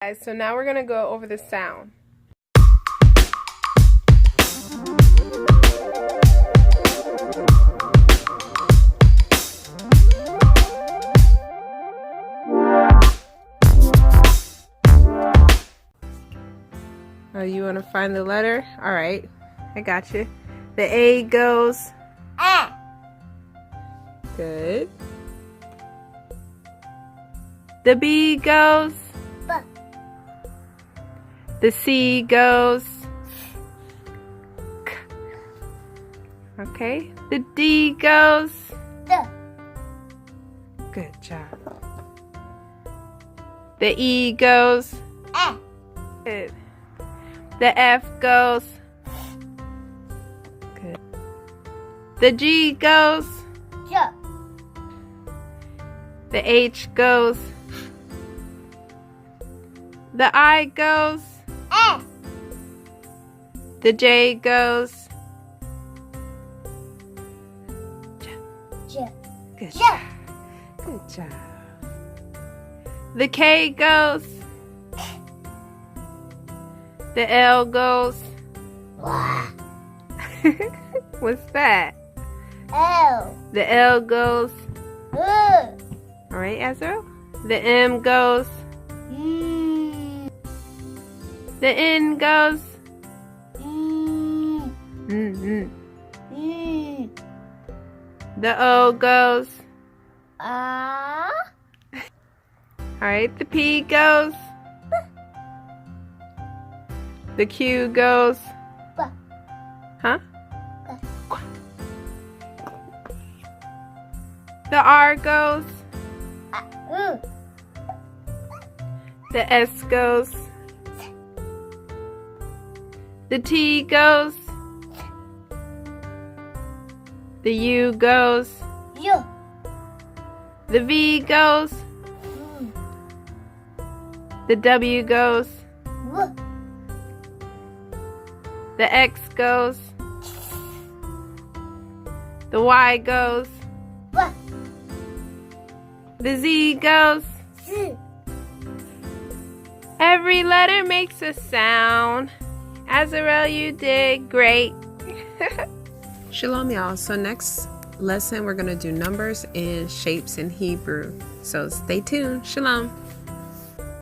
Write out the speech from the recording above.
Guys, so now we're gonna go over the sound. Oh, you want to find the letter? All right, I got you. The A goes A. Good. The B goes B. The C goes K. Okay. The D goes D. Good job. The E goes E. Good. The F goes good. The G goes J. The H goes. The I goes. A. The J goes. J. Good J. job. Good job. The K goes. The L goes. What's that? L. The L goes. L. Alright, Azarel. The M goes. The N goes. The O goes. Alright, the P goes. The Q goes. Huh? The R goes. The S goes. The T goes. The U goes. U. The V goes. The W goes. W. The X goes. The Y goes. W. The Z goes. Z. Every letter makes a sound. Azarel, you did great. Shalom, y'all. So next lesson, we're going to do numbers and shapes in Hebrew. So stay tuned. Shalom.